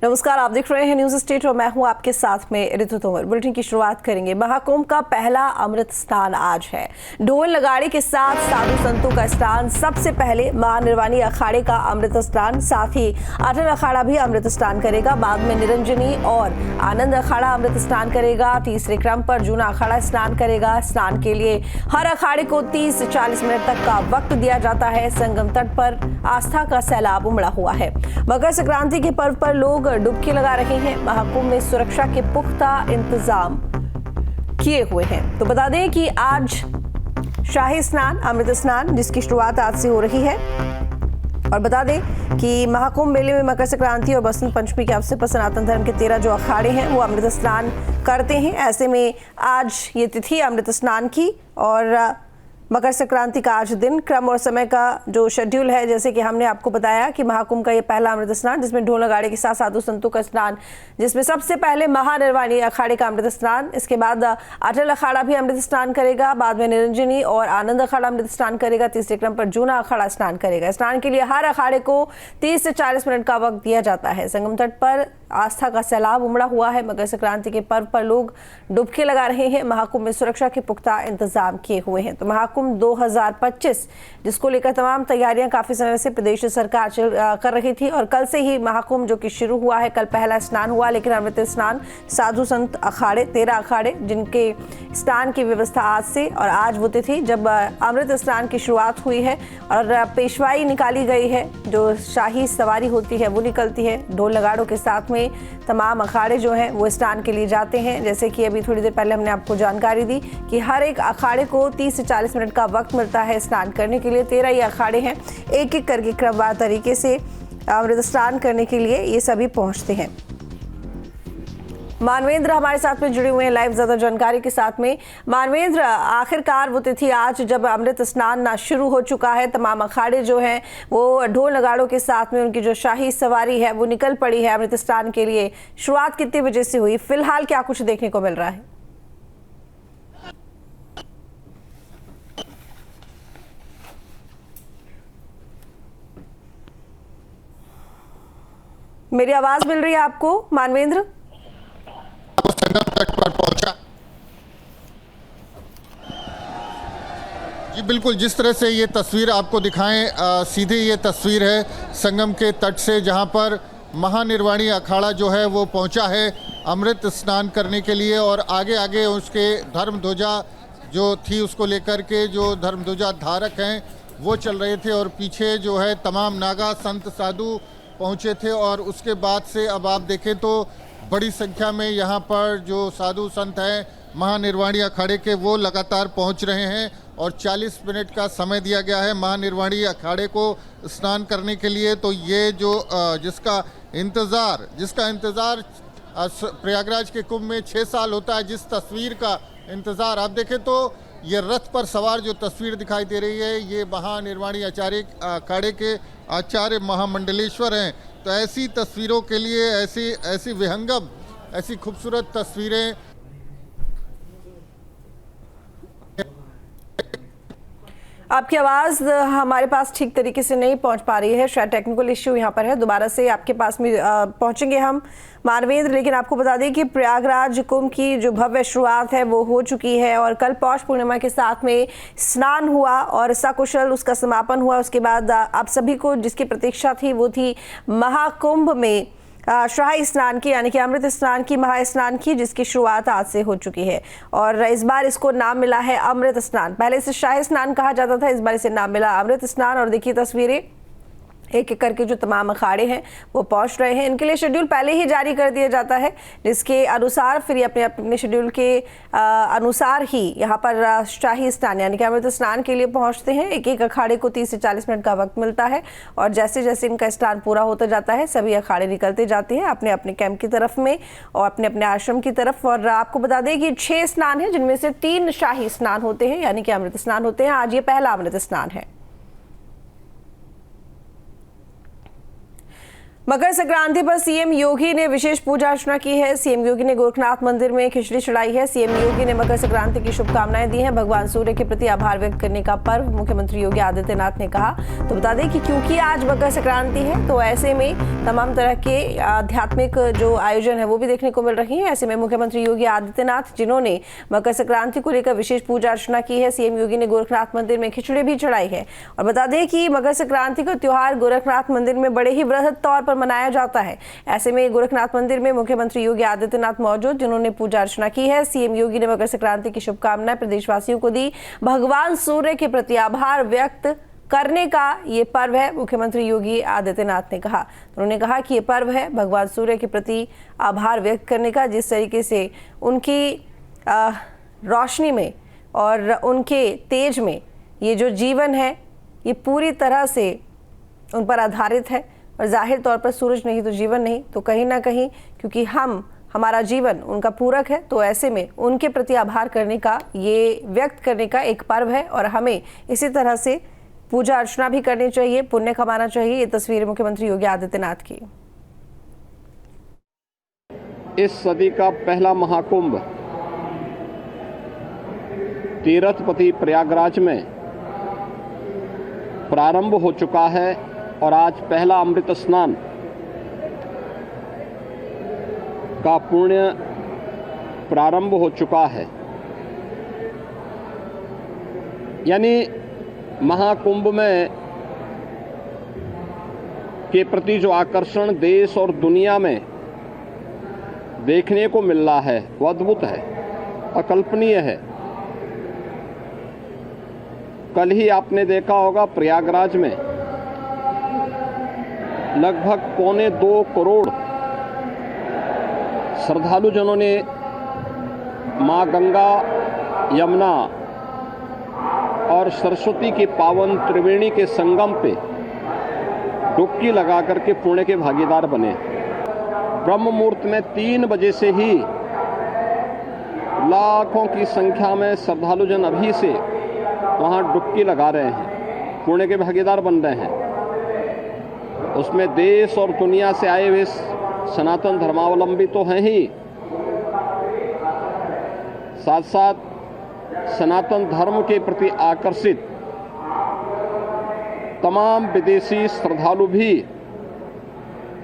नमस्कार, आप देख रहे हैं न्यूज स्टेट और मैं हूं आपके साथ में ऋतु तोमर। बुलेटिन की शुरुआत करेंगे। महाकुंभ का पहला अमृत स्नान आज है। ढोल नगाड़े के साथ साधु संतों का स्नान। सबसे पहले महानिर्वाणी अखाड़े का अमृत स्नान, साथ ही अटल अखाड़ा भी अमृत स्नान करेगा। बाद में निरंजनी और आनंद अखाड़ा अमृत स्नान करेगा। तीसरे क्रम पर जूना अखाड़ा स्नान करेगा। स्नान के लिए हर अखाड़े को 30 से 40 मिनट तक का वक्त दिया जाता है। संगम तट पर आस्था का सैलाब उमड़ा हुआ है। मकर संक्रांति के पर्व पर लोग डुबकी लगा रहे हैं। महाकुंभ में सुरक्षा के पुख्ता इंतजाम किए हुए हैं। तो बता दें कि आज शाही स्नान, अमृत स्नान, जिसकी शुरुआत आज से हो रही है। और बता दें कि महाकुंभ मेले में मकर संक्रांति और बसंत पंचमी के अवसर पर सनातन धर्म के 13 जो अखाड़े हैं वो अमृत स्नान करते हैं। ऐसे में आज ये तिथि अमृत स्नान की और मकर संक्रांति का आज दिन, क्रम और समय का जो शेड्यूल है, जैसे कि हमने आपको बताया कि महाकुंभ का ये पहला अमृत स्नान, जिसमें ढोल नगाड़े के साथ साधु संतों का स्नान, जिसमें सबसे पहले महानिर्वाणी अखाड़े का अमृत स्नान, इसके बाद अटल अखाड़ा भी अमृत स्नान करेगा। बाद में निरंजनी और आनंद अखाड़ा अमृत स्नान करेगा। तीसरे क्रम पर जूना अखाड़ा स्नान करेगा। स्नान के लिए हर अखाड़े को 30 से 40 मिनट का वक्त दिया जाता है। संगम तट पर आस्था का सैलाब उमड़ा हुआ है। मकर संक्रांति के पर्व पर लोग डुबकी लगा रहे हैं। महाकुंभ में सुरक्षा के पुख्ता इंतजाम किए हुए हैं। तो महाकुंभ 2025, जिसको लेकर तमाम तैयारियां काफी समय से प्रदेश सरकार कर रही थी और कल से ही महाकुंभ जो कि शुरू हुआ है। कल पहला स्नान हुआ, लेकिन अमृत स्नान साधु संत अखाड़े 13 अखाड़े, जिनके स्नान की व्यवस्था आज से, और आज वो तिथि जब अमृत स्नान की शुरुआत हुई है और पेशवाई निकाली गई है। जो शाही सवारी होती है वो निकलती है। ढोल नगाड़ों के साथ में तमाम अखाड़े जो हैं वो स्नान के लिए जाते हैं। जैसे कि अभी थोड़ी देर पहले हमने आपको जानकारी दी कि हर एक अखाड़े को 30 से 40 मिनट का वक्त मिलता है स्नान करने के लिए। 13 ये अखाड़े हैं। एक एक करके क्रमवार तरीके से अमृत स्नान करने के लिए ये सभी पहुंचते हैं। मानवेंद्र हमारे साथ में जुड़े हुए हैं लाइव ज्यादा जानकारी के साथ में। मानवेंद्र, आखिरकार वो तिथि आज जब अमृत स्नान शुरू हो चुका है, तमाम अखाड़े जो हैं वो ढोल नगाड़ों के साथ में उनकी जो शाही सवारी है वो निकल पड़ी है अमृत स्नान के लिए। शुरुआत कितने बजे से हुई? फिलहाल क्या कुछ देखने को मिल रहा है? मेरी आवाज मिल रही है आपको मानवेंद्र? संगम तट पर पहुंचा। जी बिल्कुल, जिस तरह से ये तस्वीर आपको दिखाएं, सीधे ये तस्वीर है संगम के तट से, जहां पर महानिर्वाणी अखाड़ा जो है वो पहुंचा है अमृत स्नान करने के लिए। और आगे आगे उसके धर्म ध्वजा जो थी उसको लेकर के जो धर्म ध्वजा धारक हैं वो चल रहे थे और पीछे जो है तमाम नागा संत साधु पहुंचे थे। और उसके बाद से अब आप देखें तो बड़ी संख्या में यहाँ पर जो साधु संत हैं महानिर्वाणी अखाड़े के वो लगातार पहुँच रहे हैं। और 40 मिनट का समय दिया गया है महानिर्वाणी अखाड़े को स्नान करने के लिए। तो ये जो जिसका इंतज़ार प्रयागराज के कुंभ में 6 साल होता है, जिस तस्वीर का इंतज़ार आप देखें तो ये रथ पर सवार जो तस्वीर दिखाई दे रही है ये महानिर्वाणी अखाड़े के आचार्य महामंडलेश्वर हैं। तो ऐसी तस्वीरों के लिए ऐसी विहंगम, ऐसी खूबसूरत तस्वीरें। आपकी आवाज हमारे पास ठीक तरीके से नहीं पहुंच पा रही है, शायद टेक्निकल इश्यू यहां पर है। दोबारा से आपके पास में पहुंचेंगे हम मानवेंद्र। लेकिन आपको बता दें कि प्रयागराज कुंभ की जो भव्य शुरुआत है वो हो चुकी है और कल पौष पूर्णिमा के साथ में स्नान हुआ और सकुशल उसका समापन हुआ। उसके बाद आप सभी को जिसकी प्रतीक्षा थी वो थी महाकुंभ में शाही स्नान की, यानी कि अमृत स्नान की, महास्नान की, जिसकी शुरुआत आज से हो चुकी है। और इस बार इसको नाम मिला है अमृत स्नान। पहले इसे शाही स्नान कहा जाता था, इस बार इसे नाम मिला अमृत स्नान। और देखिए तस्वीरें, एक एक करके जो तमाम अखाड़े हैं वो पहुंच रहे हैं। इनके लिए शेड्यूल पहले ही जारी कर दिया जाता है, जिसके अनुसार फिर ये अपने शेड्यूल के अनुसार ही यहाँ पर शाही स्नान यानी कि अमृत स्नान के लिए पहुंचते हैं। एक एक अखाड़े को 30 से 40 मिनट का वक्त मिलता है और जैसे जैसे इनका स्नान पूरा होता जाता है सभी अखाड़े निकलते जाते हैं अपने अपने कैंप की तरफ में और अपने अपने आश्रम की तरफ। और आपको बता दें कि 6 स्नान है, जिनमें से 3 शाही स्नान होते हैं यानी कि अमृत स्नान होते हैं। आज ये पहला अमृत स्नान है। मकर संक्रांति पर सीएम योगी ने विशेष पूजा अर्चना की है। सीएम योगी ने गोरखनाथ मंदिर में खिचड़ी चढ़ाई है। सीएम योगी ने मकर संक्रांति की शुभकामनाएं दी हैं। भगवान सूर्य के प्रति आभार व्यक्त करने का पर्व मुख्यमंत्री योगी आदित्यनाथ ने कहा। तो बता दें कि क्योंकि आज मकर संक्रांति है तो ऐसे में तमाम तरह के आध्यात्मिक जो आयोजन है वो भी देखने को मिल रही है। ऐसे में मुख्यमंत्री योगी आदित्यनाथ जिन्होंने मकर संक्रांति को लेकर विशेष पूजा अर्चना की है, सीएम योगी ने गोरखनाथ मंदिर में खिचड़ी भी चढ़ाई है। और बता दें कि मकर संक्रांति का त्योहार गोरखनाथ मंदिर में बड़े ही वृहद तौर पर मनाया जाता है। ऐसे में गोरखनाथ मंदिर में मुख्यमंत्री योगी आदित्यनाथ मौजूद, जिन्होंने पूजा अर्चना की है। सीएम योगी ने मकर संक्रांति की शुभकामनाएं प्रदेशवासियों को दी। भगवान सूर्य के प्रति आभार व्यक्त करने का ये पर्व है, मुख्यमंत्री योगी आदित्यनाथ ने कहा। उन्होंने कहा कि ये पर्व है भगवान सूर्य के प्रति आभार व्यक्त करने का, जिस तरीके से उनकी रोशनी में और उनके तेज में ये जो जीवन है ये पूरी तरह से उन पर आधारित है। और जाहिर तौर पर सूरज नहीं तो जीवन नहीं, तो कहीं ना कहीं क्योंकि हमारा जीवन उनका पूरक है, तो ऐसे में उनके प्रति आभार करने का, ये व्यक्त करने का एक पर्व है। और हमें इसी तरह से पूजा अर्चना भी करनी चाहिए, पुण्य कमाना चाहिए। ये तस्वीर मुख्यमंत्री योगी आदित्यनाथ की। इस सदी का पहला महाकुंभ तीर्थपति प्रयागराज में प्रारंभ हो चुका है और आज पहला अमृत स्नान का पुण्य प्रारंभ हो चुका है। यानी महाकुंभ में के प्रति जो आकर्षण देश और दुनिया में देखने को मिल रहा है वो अद्भुत है, अकल्पनीय है। कल ही आपने देखा होगा प्रयागराज में लगभग 1.25 करोड़ श्रद्धालुजनों ने मां गंगा, यमुना और सरस्वती के पावन त्रिवेणी के संगम पे डुबकी लगा करके पुण्य के भागीदार बने। ब्रह्म मुहूर्त में 3 बजे से ही लाखों की संख्या में श्रद्धालुजन अभी से वहां डुबकी लगा रहे हैं, पुण्य के भागीदार बन रहे हैं। उसमें देश और दुनिया से आए हुए सनातन धर्मावलंबी तो हैं ही, साथ साथ सनातन धर्म के प्रति आकर्षित तमाम विदेशी श्रद्धालु भी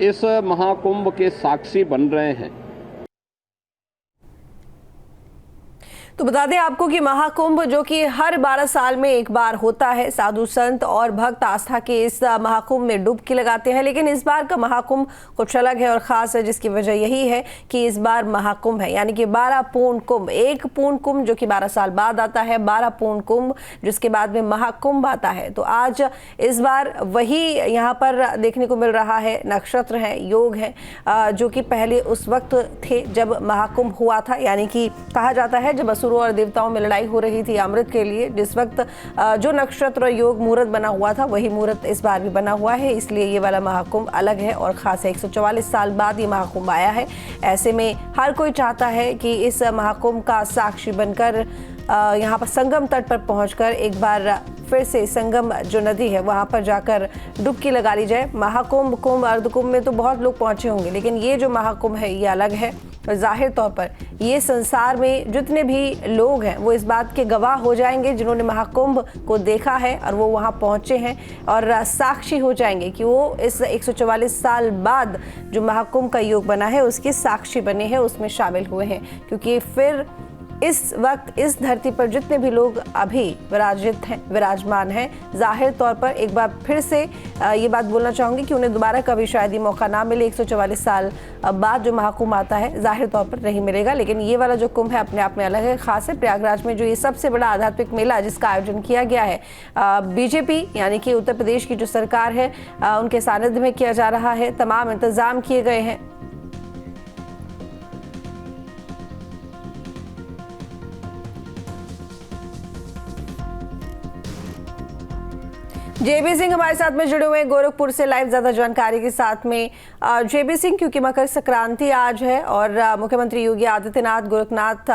इस महाकुंभ के साक्षी बन रहे हैं। तो बता दें आपको कि महाकुंभ जो कि हर 12 साल में एक बार होता है, साधु संत और भक्त आस्था के इस महाकुंभ में डुबकी लगाते हैं। लेकिन इस बार का महाकुंभ कुछ अलग है और ख़ास है, जिसकी वजह यही है कि इस बार महाकुंभ है, यानी कि 12 पूर्ण कुंभ। एक पूर्ण कुंभ जो कि 12 साल बाद आता है, 12 पूर्ण कुंभ जिसके बाद में महाकुंभ आता है। तो आज इस बार वही यहाँ पर देखने को मिल रहा है। नक्षत्र हैं, योग हैं, जो कि पहले उस वक्त थे जब महाकुंभ हुआ था, यानी कि कहा जाता है जब असुरों और देवताओं में लड़ाई हो रही थी अमृत के लिए, जिस वक्त जो नक्षत्र योग मुहूर्त बना हुआ था वही मुहूर्त इस बार भी बना हुआ है। इसलिए ये वाला महाकुंभ अलग है और खास है। 144 साल बाद ये महाकुंभ आया है। ऐसे में हर कोई चाहता है कि इस महाकुंभ का साक्षी बनकर यहाँ पर संगम तट पर पहुंचकर एक बार फिर से संगम जो नदी है वहाँ पर जाकर डुबकी लगा ली जाए। महाकुंभ, कुंभ, अर्धकुंभ में तो बहुत लोग पहुंचे होंगे, लेकिन ये जो महाकुंभ है ये अलग है। और जाहिर तौर पर ये संसार में जितने भी लोग हैं वो इस बात के गवाह हो जाएंगे जिन्होंने महाकुंभ को देखा है और वो वहाँ पहुँचे हैं, और साक्षी हो जाएंगे कि वो इस 144 साल बाद जो महाकुंभ का योग बना है उसके साक्षी बने हैं, उसमें शामिल हुए हैं। क्योंकि फिर इस वक्त इस धरती पर जितने भी लोग अभी विराजित हैं, विराजमान हैं, जाहिर तौर पर एक बार फिर से ये बात बोलना चाहूँगी कि उन्हें दोबारा कभी शायद ये मौका ना मिले। 144 साल बाद जो महाकुंभ आता है जाहिर तौर पर नहीं मिलेगा। लेकिन ये वाला जो कुंभ है अपने आप में अलग है, खास है। प्रयागराज में जो ये सबसे बड़ा आध्यात्मिक मेला जिसका आयोजन किया गया है बीजेपी यानी कि उत्तर प्रदेश की जो सरकार है उनके सानिध्य में किया जा रहा है। तमाम इंतजाम किए गए हैं। जेबी सिंह हमारे साथ में जुड़े हुए हैं गोरखपुर से लाइव, ज्यादा जानकारी के साथ में। जेबी सिंह, क्योंकि मकर संक्रांति आज है और मुख्यमंत्री योगी आदित्यनाथ गोरखनाथ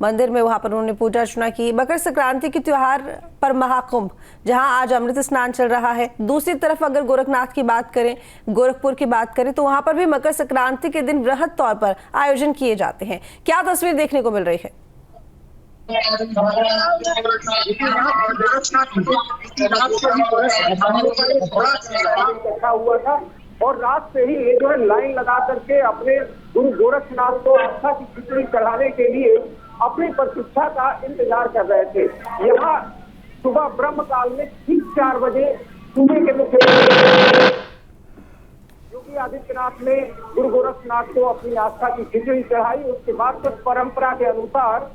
मंदिर में वहां पर उन्होंने पूजा अर्चना की। मकर संक्रांति के त्योहार पर महाकुंभ, जहां आज अमृत स्नान चल रहा है, दूसरी तरफ अगर गोरखनाथ की बात करें, गोरखपुर की बात करें, तो वहां पर भी मकर संक्रांति के दिन वृहद तौर पर आयोजन किए जाते हैं। क्या तस्वीर देखने को मिल रही है? हुआ था और रात से ही ये जो है लाइन लगा करके अपने गुरु गोरखनाथ को आस्था की खिचड़ी चढ़ाने के लिए अपनी प्रतीक्षा का इंतजार कर रहे थे। यहाँ सुबह ब्रह्म काल में ठीक 4 बजे सुबह के मुख्यमंत्री योगी आदित्यनाथ ने गुरु गोरखनाथ को अपनी आस्था की खिचड़ी चढ़ाई। उसके बाद कुछ परंपरा के अनुसार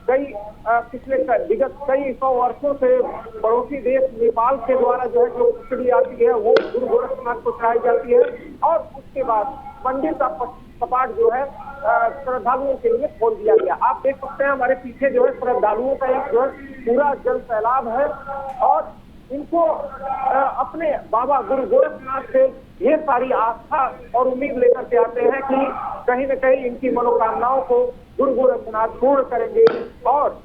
पिछले विगत कई 100 वर्षों से पड़ोसी देश नेपाल के द्वारा जो है जो खिचड़ी आती है वो गुरु गोरखनाथ को चढ़ाई जाती है और उसके बाद मंदिर का कपाट जो है श्रद्धालुओं के लिए खोल दिया गया। आप देख सकते हैं हमारे पीछे जो है श्रद्धालुओं का एक जो है पूरा जल सैलाब है और इनको अपने बाबा गुरु गोरखनाथ से ये सारी आस्था और उम्मीद लेकर के आते हैं कि कहीं न कहीं इनकी मनोकामनाओं को गुरु गोरखनाथ पूर्ण करेंगे। और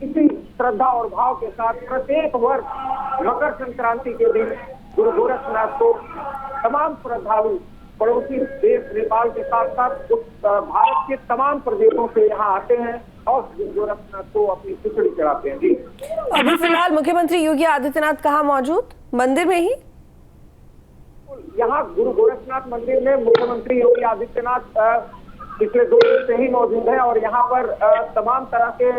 इसी श्रद्धा और भाव के साथ प्रत्येक वर्ष मकर संक्रांति के दिन गुरु गोरखनाथ को तमाम श्रद्धालु पड़ोसी देश नेपाल के साथ साथ भारत के तमाम प्रदेशों से यहाँ आते हैं और गुरु गोरखनाथ को अपनी खिचड़ी चढ़ाते हैं। जी, अभी फिलहाल मुख्यमंत्री योगी आदित्यनाथ कहाँ मौजूद? मंदिर में ही? यहाँ गुरु गोरखनाथ मंदिर में मुख्यमंत्री योगी आदित्यनाथ पिछले 2 दिन से ही मौजूद है और यहाँ पर तमाम तरह के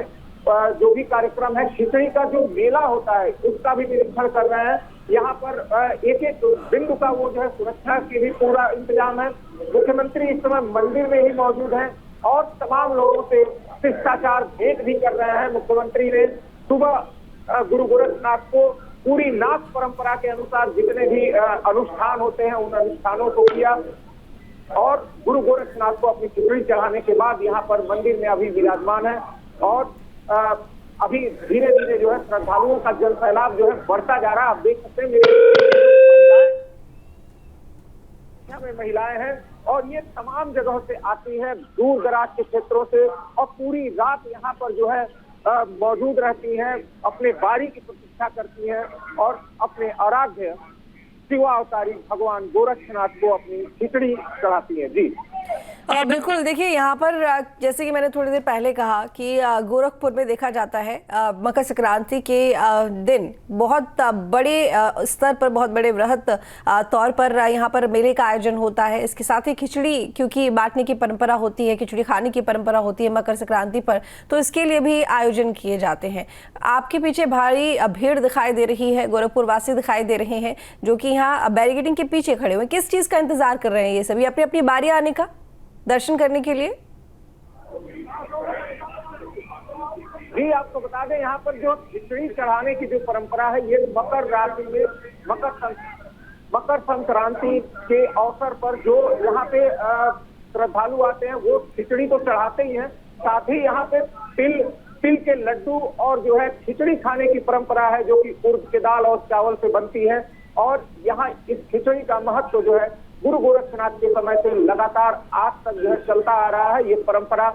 जो भी कार्यक्रम है, खिचड़ी का जो मेला होता है उसका भी निरीक्षण कर रहे हैं। यहाँ पर एक एक बिंदु का वो जो है सुरक्षा के भी पूरा इंतजाम है। मुख्यमंत्री इस समय मंदिर में ही मौजूद है और तमाम लोगों से शिष्टाचार भेंट भी कर रहे हैं। मुख्यमंत्री ने सुबह गुरु गोरखनाथ को पूरी नाथ परंपरा के अनुसार जितने भी अनुष्ठान होते हैं उन अनुष्ठानों को किया और गुरु गोरखनाथ को अपनी खिचड़ी चढ़ाने के बाद यहाँ पर मंदिर में अभी विराजमान है और अभी धीरे धीरे जो है श्रद्धालुओं का जन सैलाब जो है बढ़ता जा रहा है। आप देख सकते हैं मेरे महिलाएं हैं और ये तमाम जगहों से आती है, दूर दराज के क्षेत्रों से, और पूरी रात यहाँ पर जो है मौजूद रहती हैं, अपने बारी की प्रतीक्षा करती हैं और अपने आराध्य शिवावतारी भगवान गोरखनाथ को अपनी खिचड़ी चढ़ाती है। जी बिल्कुल, देखिए यहाँ पर जैसे कि मैंने थोड़ी देर पहले कहा कि गोरखपुर में देखा जाता है मकर संक्रांति के दिन बहुत बड़े स्तर पर, बहुत बड़े वृहद तौर पर यहाँ पर मेले का आयोजन होता है। इसके साथ ही खिचड़ी, क्योंकि बांटने की परंपरा होती है, खिचड़ी खाने की परंपरा होती है मकर संक्रांति पर, तो इसके लिए भी आयोजन किए जाते हैं। आपके पीछे भारी भीड़ दिखाई दे रही है, गोरखपुर वासी दिखाई दे रहे हैं जो कि यहाँ बैरिकेडिंग के पीछे खड़े हुए। किस चीज़ का इंतजार कर रहे हैं ये सभी? अपनी अपनी बारी आने का, दर्शन करने के लिए? जी, आपको बता दें यहाँ पर जो खिचड़ी चढ़ाने की जो परंपरा है ये मकर राशि में मकर संक्रांति के अवसर पर जो यहाँ पे श्रद्धालु आते हैं वो खिचड़ी तो चढ़ाते ही हैं, साथ ही यहाँ पे तिल के लड्डू और जो है खिचड़ी खाने की परंपरा है जो कि उड़द के दाल और चावल से बनती है। और यहाँ इस खिचड़ी का महत्व जो है गुरु गोरखनाथ के समय से लगातार आज तक जो है चलता आ रहा है। ये परंपरा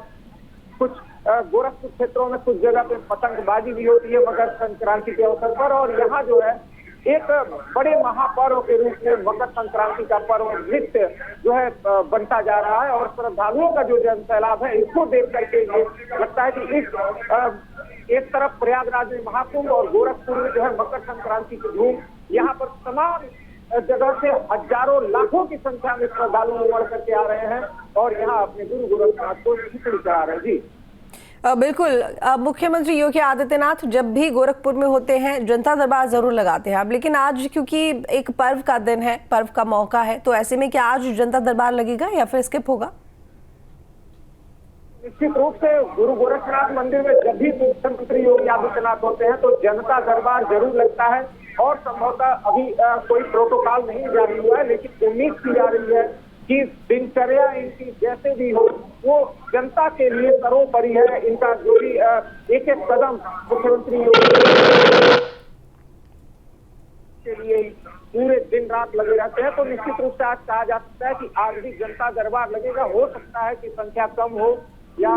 कुछ गोरखपुर क्षेत्रों में कुछ जगह पे पतंगबाजी भी होती है मकर संक्रांति के अवसर पर, और यहाँ जो है एक बड़े महापर्व के रूप में मकर संक्रांति का पर्व नृत्य जो है बनता जा रहा है। और श्रद्धालुओं का जो जन सैलाब है इसको देख करके ये लगता है कि इस एक तरफ प्रयागराज में महाकुंभ और गोरखपुर में जो है मकर संक्रांति की धूम, यहाँ पर तमाम जगह से हजारों लाखों की संख्या में श्रद्धालु उमड़ करके आ रहे हैं और यहाँ अपने गुरु गोरखनाथ को खिचड़ी चढ़ा रहे हैं। जी बिल्कुल, मुख्यमंत्री योगी आदित्यनाथ जब भी गोरखपुर में होते हैं जनता दरबार जरूर लगाते हैं आप, लेकिन आज क्योंकि एक पर्व का दिन है, पर्व का मौका है, तो ऐसे में क्या आज जनता दरबार लगेगा या फिर स्किप होगा? निश्चित रूप से गुरु गोरखनाथ मंदिर में जब भी मुख्यमंत्री योगी आदित्यनाथ होते हैं तो जनता दरबार जरूर लगता है और संभवतः अभी कोई प्रोटोकॉल नहीं जारी हुआ है, लेकिन उम्मीद की जा रही है कि दिनचर्या इनकी जैसे भी हो वो जनता के लिए सर्वोपरि है। इनका जो भी एक एक कदम मुख्यमंत्री योगी इसके लिए ही पूरे दिन रात लगे रहते हैं। तो निश्चित रूप से आज कहा जा सकता है कि आज भी जनता दरबार लगेगा। हो सकता है कि संख्या कम हो या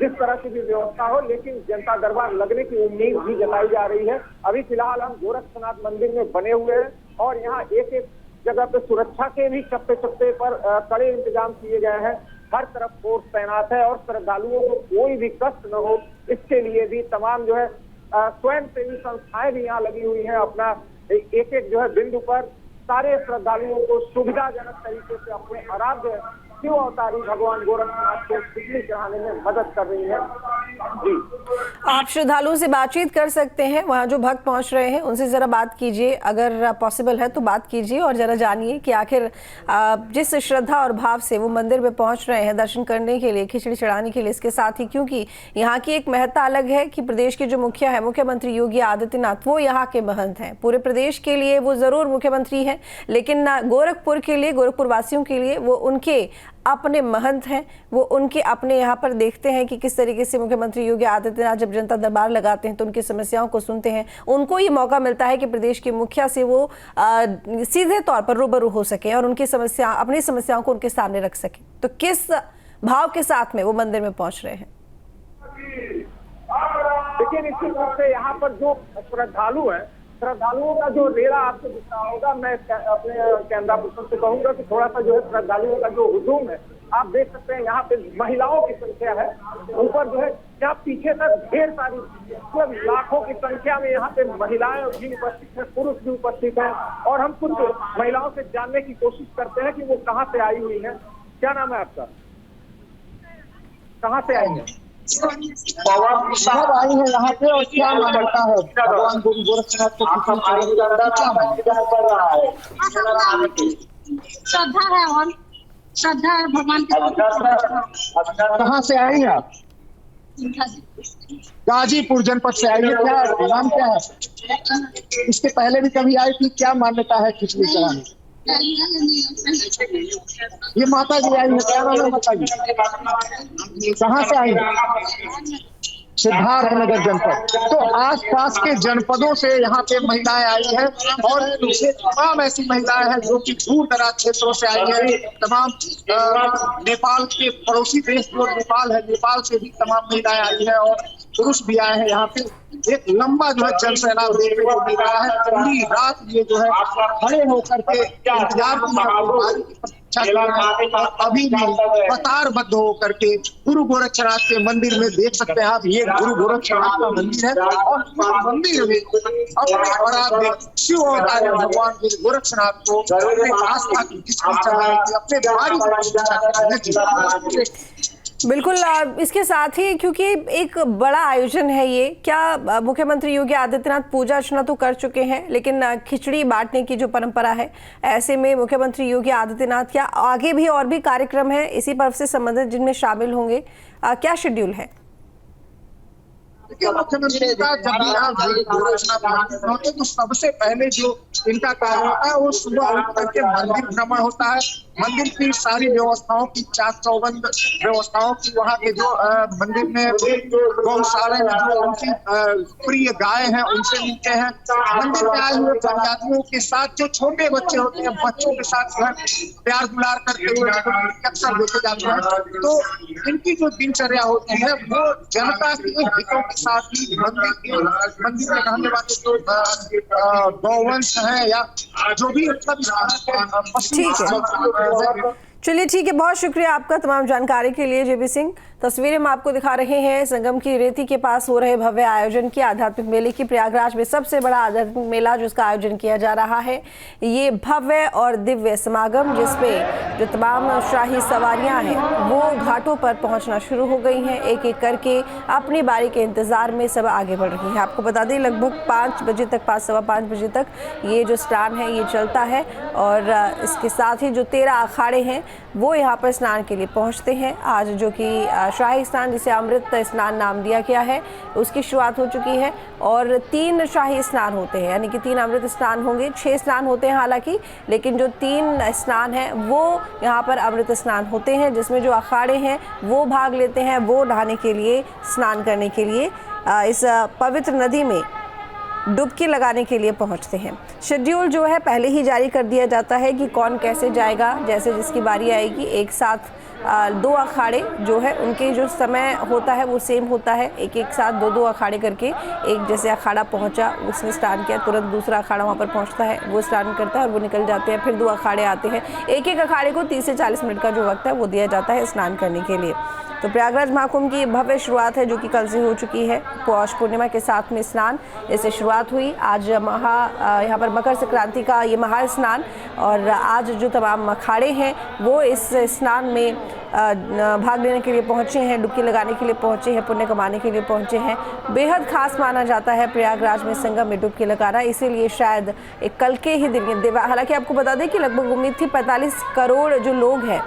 जिस तरह की भी व्यवस्था हो, लेकिन जनता दरबार लगने की उम्मीद भी जताई जा रही है। अभी फिलहाल हम गोरक्षनाथ मंदिर में बने हुए हैं और यहाँ एक एक जगह पे सुरक्षा के भी चप्पे चप्पे पर कड़े इंतजाम किए गए हैं। हर तरफ फोर्स तैनात है और श्रद्धालुओं को कोई भी कष्ट न हो, इसके लिए भी तमाम जो है स्वयं सेवी संस्थाएं भी यहाँ लगी हुई हैं। अपना एक एक जो है बिंदु पर सारे श्रद्धालुओं को सुविधाजनक तरीके से अपने आराध्य शिव अवतारी भगवान गोरखनाथ को खिचड़ी चढ़ाने में मदद कर रही है। जी, आप श्रद्धालुओं से बातचीत कर सकते हैं, वहाँ जो भक्त पहुँच रहे हैं उनसे ज़रा बात कीजिए, अगर पॉसिबल है तो बात कीजिए और ज़रा जानिए कि आखिर जिस श्रद्धा और भाव से वो मंदिर में पहुँच रहे हैं दर्शन करने के लिए, खिचड़ी चढ़ाने के लिए, इसके साथ ही क्योंकि यहाँ की एक महत्ता अलग है कि प्रदेश के जो मुखिया है मुख्यमंत्री योगी आदित्यनाथ, वो यहाँ के महंत हैं। पूरे प्रदेश के लिए वो ज़रूर मुख्यमंत्री हैं, लेकिन गोरखपुर के लिए, गोरखपुर वासियों के लिए वो उनके अपने महंत हैं। वो उनके अपने यहाँ पर देखते हैं कि किस तरीके से मुख्यमंत्री योगी आदित्यनाथ जब जनता दरबार लगाते हैं तो उनकी समस्याओं को सुनते हैं। उनको ये मौका मिलता है कि प्रदेश के मुखिया से वो सीधे तौर पर रूबरू हो सके और उनकी समस्या, अपनी समस्याओं को उनके सामने रख सके। तो किस भाव के साथ में वो मंदिर में पहुंच रहे हैं? देखिए, निश्चित रूप से यहाँ पर जो श्रद्धालु हैं, श्रद्धालुओं का जो रेला आपको दिख रहा होगा, मैं अपने कैमरा पर्सन से कहूंगा कि थोड़ा सा जो है श्रद्धालुओं का जो हुजूम है आप देख सकते हैं। यहाँ पे महिलाओं की संख्या है, ऊपर जो है यहाँ पीछे तक ढेर सारी मतलब लाखों की संख्या में यहाँ पे महिलाएं भी उपस्थित है, पुरुष भी उपस्थित है। और हम कुछ महिलाओं से जानने की कोशिश करते हैं कि वो कहाँ से आई हुई है। क्या नाम है आपका, कहाँ से आई है? सब आई है यहाँ पे और क्या मान्यता है भगवान गुरु गोरखनाथ को श्रद्धा है और श्रद्धा है भगवान के। कहाँ से आई हैं आप? गाजीपुर जनपद से आई है। क्या नाम क्या है? इसके पहले भी कभी आई थी? क्या मान्यता है खिचड़ी चढ़ाने? ये माता जी आई है। क्या नाम है माता जी? कहाँ से आई है? सिद्धार्थनगर जनपद। तो आसपास के जनपदों से यहाँ पे महिलाएं आई हैं और तमाम ऐसी महिलाएं हैं जो कि दूर दराज क्षेत्रों से आई हैं। तमाम नेपाल के पड़ोसी देश जो नेपाल है, नेपाल से भी तमाम महिलाएं आई हैं और पुरुष भी आए हैं। यहाँ पे एक लंबा जो है जनसैलाब देखने को मिल रहा है। पूरी रात ये जो है खड़े होकर के इंतजार अभी भी कतारबद्ध होकर के गुरु गोरक्षनाथ के मंदिर में देख सकते हैं आप। ये गुरु गोरक्षनाथ का मंदिर है और मंदिर में अपने आराध्य शिव अवतारी भगवान गुरु गोरक्षनाथ को अपने आस्था की खिचड़ी चढ़ाएंगे, अपने बारी बिल्कुल। इसके साथ ही क्योंकि एक बड़ा आयोजन है ये, क्या मुख्यमंत्री योगी आदित्यनाथ पूजा अर्चना तो कर चुके हैं, लेकिन खिचड़ी बांटने की जो परंपरा है, ऐसे में मुख्यमंत्री योगी आदित्यनाथ क्या आगे भी और भी कार्यक्रम है इसी पर्व से संबंधित जिनमें शामिल होंगे? क्या शेड्यूल है? मुख्यमंत्री का जब भी यहाँ गोरक्षनाथ होते तो सबसे पहले जो इनका कार्य होता है वो सुबह उठ करके मंदिर भ्रमण होता है। मंदिर की सारी व्यवस्थाओं की, चाक चौबंद व्यवस्थाओं की, वहाँ के जो मंदिर में गौशाला में जो उनकी प्रिय गाय हैं उनसे मिलते हैं। मंदिर में आए हुए जनजातियों के साथ जो छोटे बच्चे होते हैं, बच्चों के साथ प्यार दुलार करके अक्सर देखे जाते हैं। तो इनकी जो दिनचर्या होती है वो जनता के हितों के साथ ही मंदिर में रहने वाले जो गौवंश है या जो भी चलिए ठीक है, बहुत शुक्रिया आपका तमाम जानकारी के लिए जेबी सिंह। तस्वीरें हम आपको दिखा रहे हैं संगम की रेती के पास हो रहे भव्य आयोजन की, आध्यात्मिक मेले की। प्रयागराज में सबसे बड़ा आध्यात्मिक मेला जिसका आयोजन किया जा रहा है, ये भव्य और दिव्य समागम जिसपे जो तमाम शाही सवारियां हैं वो घाटों पर पहुंचना शुरू हो गई हैं। एक एक करके अपनी बारी के इंतजार में सब आगे बढ़ रही है। आपको बता दें लगभग 5 बजे तक, 5-5:15 बजे तक ये जो स्नान है ये चलता है और इसके साथ ही जो 13 अखाड़े हैं वो यहाँ पर स्नान के लिए पहुँचते हैं। आज जो कि शाही स्नान जिसे अमृत स्नान नाम दिया गया है उसकी शुरुआत हो चुकी है और 3 शाही स्नान होते हैं, यानी कि 3 अमृत स्नान होंगे। 6 स्नान होते हैं हालांकि, लेकिन जो 3 स्नान हैं वो यहाँ पर अमृत स्नान होते हैं, जिसमें जो अखाड़े हैं वो भाग लेते हैं, वो नहाने के लिए, स्नान करने के लिए इस पवित्र नदी में डुबकी लगाने के लिए पहुंचते हैं। शेड्यूल जो है पहले ही जारी कर दिया जाता है कि कौन कैसे जाएगा, जैसे जिसकी बारी आएगी। एक साथ 2 अखाड़े जो है उनके जो समय होता है वो सेम होता है, एक साथ 2 अखाड़े करके। एक जैसे अखाड़ा पहुंचा, उसने स्नान किया, तुरंत दूसरा अखाड़ा वहां पर पहुंचता है, वो स्नान करता है और वो निकल जाते हैं। फिर 2 अखाड़े आते हैं, एक अखाड़े को 30 से 40 मिनट का जो वक्त है वो दिया जाता है स्नान करने के लिए। तो प्रयागराज महाकुंभ की भव्य शुरुआत है जो कि कल से हो चुकी है। पौष पूर्णिमा के साथ में स्नान इससे शुरुआत हुई। आज यहाँ पर मकर संक्रांति का ये महा स्नान, और आज जो तमाम अखाड़े हैं वो इस स्नान में भाग लेने के लिए पहुंचे हैं, डुबकी लगाने के लिए पहुंचे हैं, पुण्य कमाने के लिए पहुंचे हैं। बेहद खास माना जाता है प्रयागराज में संगम में डुबकी लगाना, इसीलिए शायद एक कल के ही दिन, हालांकि आपको बता दें कि लगभग उम्मीद थी 45 करोड़ जो लोग हैं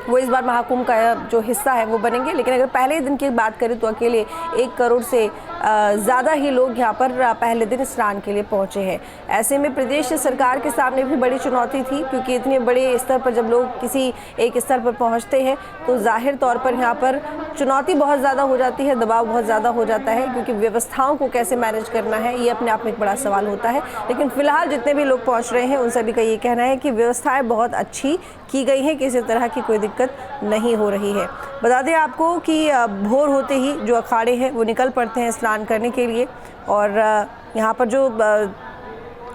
वो इस बार महाकुंभ का जो हिस्सा है वो बनेंगे, लेकिन अगर पहले दिन की बात करें तो अकेले 1 करोड़ से ज़्यादा ही लोग यहाँ पर पहले दिन स्नान के लिए पहुँचे हैं। ऐसे में प्रदेश सरकार के सामने भी बड़ी चुनौती थी, क्योंकि इतने बड़े स्तर पर जब लोग किसी एक स्तर पर पहुँचते हैं तो जाहिर तौर पर यहाँ पर चुनौती बहुत ज़्यादा हो जाती है, दबाव बहुत ज़्यादा हो जाता है, क्योंकि व्यवस्थाओं को कैसे मैनेज करना है ये अपने आप में एक बड़ा सवाल होता है। लेकिन फिलहाल जितने भी लोग पहुँच रहे हैं उन सभी का ये कहना है कि व्यवस्थाएँ बहुत अच्छी की गई हैं, किसी तरह की कोई दिक्कत नहीं हो रही है। बता दें आपको कि भोर होते ही जो अखाड़े हैं वो निकल पड़ते हैं स्नान करने के लिए, और यहाँ पर जो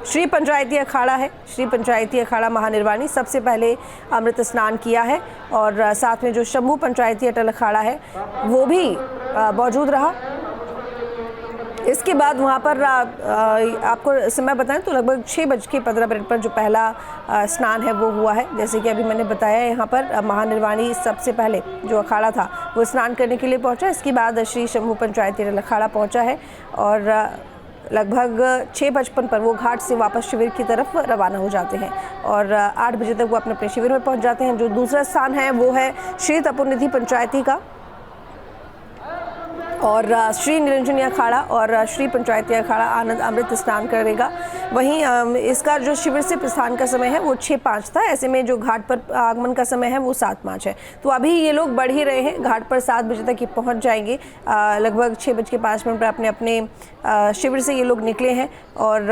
श्री पंचायती अखाड़ा है, श्री पंचायती अखाड़ा महानिर्वाणी सबसे पहले अमृत स्नान किया है, और साथ में जो शंभू पंचायती अटल अखाड़ा है वो भी मौजूद रहा। इसके बाद वहाँ पर आपको समय बताएं तो लगभग 6:15 पर जो पहला स्नान है वो हुआ है। जैसे कि अभी मैंने बताया, यहाँ पर महानिर्वाणी सबसे पहले जो अखाड़ा था वो स्नान करने के लिए पहुँचा। इसके बाद श्री शंभू पंचायती अखाड़ा पहुँचा है, और लगभग 6:55 पर वो घाट से वापस शिविर की तरफ रवाना हो जाते हैं, और 8 बजे तक वो अपने अपने शिविर में पहुँच जाते हैं। जो दूसरा स्थान है वो है श्री तपोनिधि पंचायती का, और श्री निरंजनी अखाड़ा और श्री पंचायती अखाड़ा आनंद अमृत स्नान करेगा। वहीं इसका जो शिविर से प्रस्थान का समय है वो 6:05 था। ऐसे में जो घाट पर आगमन का समय है वो 7:05 है। तो अभी ये लोग बढ़ ही रहे हैं, घाट पर 7 बजे तक ये पहुंच जाएंगे। लगभग 6:05 पर अपने अपने शिविर से ये लोग निकले हैं। और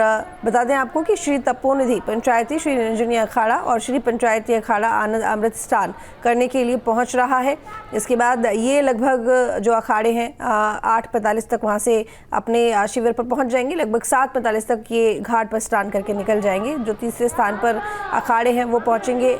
बता दें आपको कि श्री तपोनिधि पंचायती, श्री निरंजनी अखाड़ा और श्री पंचायती अखाड़ा आनंद अमृत स्नान करने के लिए पहुँच रहा है। इसके बाद ये लगभग जो अखाड़े हैं 8:45 तक वहाँ से अपने शिविर पर पहुँच जाएंगे। लगभग 7:45 तक ये घाट पर स्नान करके निकल जाएंगे। जो तीसरे स्थान पर अखाड़े हैं वो पहुँचेंगे,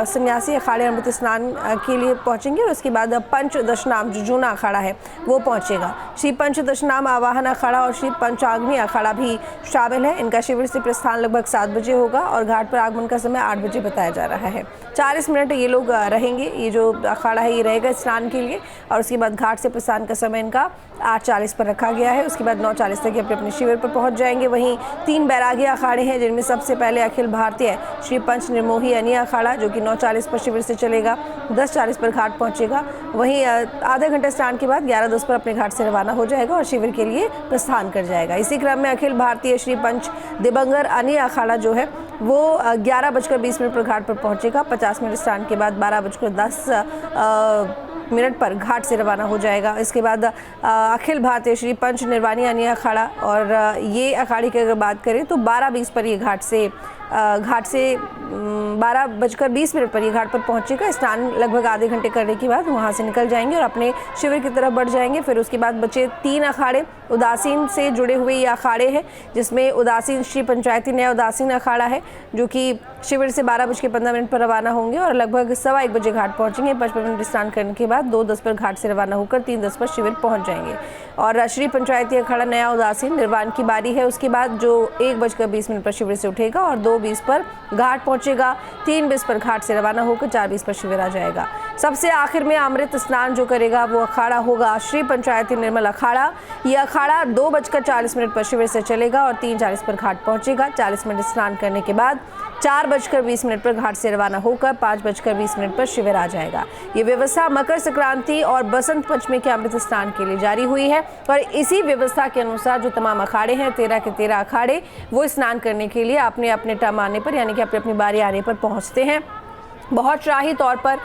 सन्यासी अखाड़े अमृत स्नान के लिए पहुँचेंगे, और उसके बाद पंचदशनाम जो जूना अखाड़ा है वो पहुँचेगा। श्री पंचदशनाम आवाहन अखाड़ा और श्री पंचाग्नि अखाड़ा भी शामिल है। इनका शिविर से प्रस्थान लगभग 7 बजे होगा, और घाट पर आगमन का समय 8 बजे बताया जा रहा है। 40 मिनट ये लोग रहेंगे, ये जो अखाड़ा है ये रहेगा स्नान के लिए, और उसके बाद घाट से प्रस्थान का समय इनका 8:40 पर रखा गया है। उसके बाद 9:40 तक ये अपने शिविर पर पहुंच जाएंगे। वहीं 3 बैरागी अखाड़े हैं, जिनमें सबसे पहले अखिल भारतीय श्री पंच निर्मोही अनिय अखाड़ा जो कि 9:40 पर शिविर से चलेगा, 10:40 पर घाट पहुंचेगा। वहीं आधा घंटे स्नान के बाद 11:10 पर अपने घाट से रवाना हो जाएगा और शिविर के लिए प्रस्थान कर जाएगा। इसी क्रम में अखिल भारतीय श्री पंच दिबंगर अनिय अखाड़ा जो है वो 11:20 पर घाट पर पहुंचेगा। 50 मिनट स्नान के बाद 12:10 पर घाट से रवाना हो जाएगा। इसके बाद अखिल भारतीय श्री पंच निर्वाणी अनिय अखाड़ा, और ये अखाड़े की अगर बात करें तो 12:20 पर ये घाट से 12:20 पर ये घाट पर पहुंचेगा। स्नान लगभग आधे घंटे करने के बाद वहां से निकल जाएंगे और अपने शिविर की तरफ बढ़ जाएंगे। फिर उसके बाद बचे 3 अखाड़े उदासीन से जुड़े हुए ये अखाड़े हैं, जिसमें उदासीन श्री पंचायती नया उदासीन अखाड़ा है जो कि शिविर से 12:15 पर रवाना होंगे और लगभग 1:15 बजे घाट पहुंचेंगे। 55 मिनट स्नान करने के बाद 2:10 पर घाट से रवाना होकर 3:10 पर शिविर पहुंच जाएंगे। और श्री पंचायती अखाड़ा नया उदासीन निर्वाण की बारी है। उसके बाद जो 1:20 पर शिविर से उठेगा और 2:20 पर घाट पहुंचेगा। 3:20 पर घाट से रवाना होकर 4:20 पर शिविर आ जाएगा। सबसे आखिर में अमृत स्नान जो करेगा वो अखाड़ा होगा श्री पंचायती निर्मल अखाड़ा। ये अखाड़ा 2:40 पर शिविर से चलेगा और 3:40 पर घाट पहुंचेगा। 40 मिनट स्नान करने के बाद 4:20 पर घाट से रवाना होकर 5:20 पर शिविर आ जाएगा। ये व्यवस्था मकर संक्रांति और बसंत पंचमी के अमृत स्नान के लिए जारी हुई है और इसी व्यवस्था के अनुसार जो तमाम अखाड़े हैं 13 के 13 अखाड़े वो स्नान करने के लिए अपने अपने टर्म आने पर यानी कि अपनी अपनी बारी आने पर पहुंचते हैं। बहुत शाही तौर पर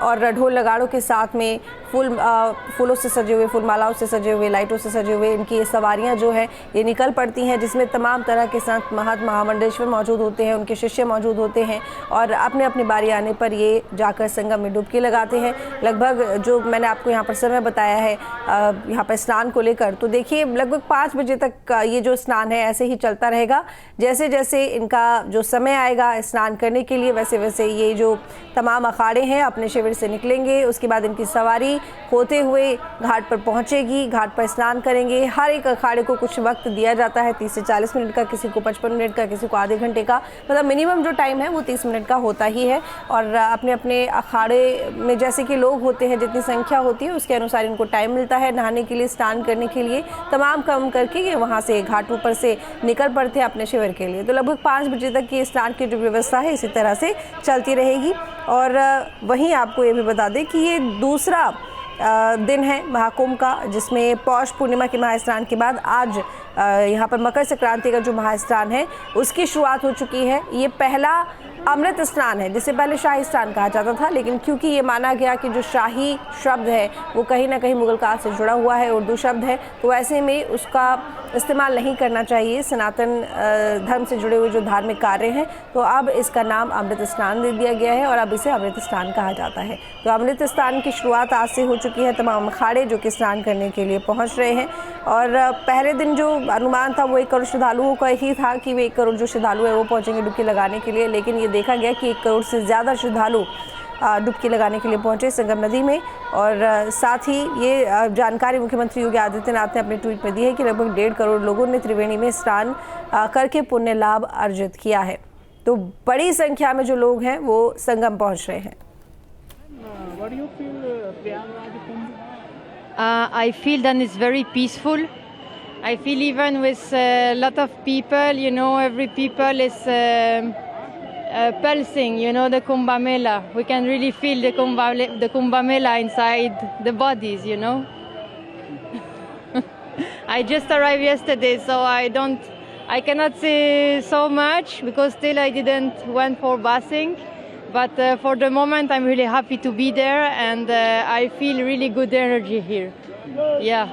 और ढोल नगाड़ों के साथ में फूलों से सजे हुए, फूल मालाओं से सजे हुए, लाइटों से सजे हुए इनकी सवारियां जो है ये निकल पड़ती हैं, जिसमें तमाम तरह के संत महंत महामंडलेश्वर मौजूद होते हैं, उनके शिष्य मौजूद होते हैं और अपने अपनी बारी आने पर ये जाकर संगम में डुबकी लगाते हैं। लगभग जो मैंने आपको यहाँ पर समय बताया है यहाँ पर स्नान को लेकर, तो देखिए लगभग 5 बजे तक ये जो स्नान है ऐसे ही चलता रहेगा। जैसे जैसे इनका जो समय आएगा स्नान करने के लिए वैसे वैसे ये जो तमाम अखाड़े हैं अपने शिविर से निकलेंगे। उसके बाद इनकी सवारी होते हुए घाट पर पहुंचेगी, घाट पर स्नान करेंगे। हर एक अखाड़े को कुछ वक्त दिया जाता है, 30 से 40 मिनट का, किसी को 55 मिनट का, किसी को आधे घंटे का, मतलब मिनिमम जो टाइम है वो 30 मिनट का होता ही है। और अपने अपने अखाड़े में जैसे कि लोग होते हैं, जितनी संख्या होती है उसके अनुसार इनको टाइम मिलता है नहाने के लिए, स्नान करने के लिए। तमाम काम करके ये वहाँ से घाटों पर से निकल पड़ते हैं अपने शिविर के लिए। तो लगभग 5 बजे तक ये स्नान की जो व्यवस्था है इसी तरह से चलती रहेगी। और वहीं आपको ये भी बता दें कि ये दूसरा दिन है महाकुंभ का, जिसमें पौष पूर्णिमा के महास्नान के बाद आज यहाँ पर मकर संक्रांति का जो महास्नान है उसकी शुरुआत हो चुकी है। ये पहला अमृत स्नान है, जिसे पहले शाही स्नान कहा जाता था, लेकिन क्योंकि ये माना गया कि जो शाही शब्द है वो कहीं ना कहीं मुगल काल से जुड़ा हुआ है, उर्दू शब्द है, तो ऐसे में उसका इस्तेमाल नहीं करना चाहिए। सनातन धर्म से जुड़े हुए जो धार्मिक कार्य हैं, तो अब इसका नाम अमृत स्नान दे दिया गया है और अब इसे अमृत स्नान कहा जाता है। तो अमृत स्नान की शुरुआत आज से हो चुकी है। तमाम अखाड़े जो कि स्नान करने के लिए पहुँच रहे हैं और पहले दिन जो अनुमान था वो 1 करोड़ श्रद्धालुओं का ही था कि वे 1 करोड़ जो श्रद्धालु है वो पहुँचेंगे डुबकी लगाने के लिए, लेकिन ये देखा गया कि 1 करोड़ से ज़्यादा श्रद्धालु डुबकी लगाने के लिए पहुंचे संगम नदी में। और साथ ही ये जानकारी मुख्यमंत्री योगी आदित्यनाथ ने अपने ट्वीट में दी है कि लगभग 1.5 करोड़ लोगों ने त्रिवेणी में स्नान करके पुण्य लाभ अर्जित किया है। तो बड़ी संख्या में जो लोग हैं वो संगम पहुंच रहे हैं। I feel that it's very peaceful. I feel even with a lot of people, you know, every people is pulsing, you know, the Kumbh Mela. We can really feel the Kumbh Mela inside the bodies, you know. I just arrived yesterday, so I cannot say so much because still I didn't went for bathing. But for the moment, I'm really happy to be there, and I feel really good energy here. Yeah.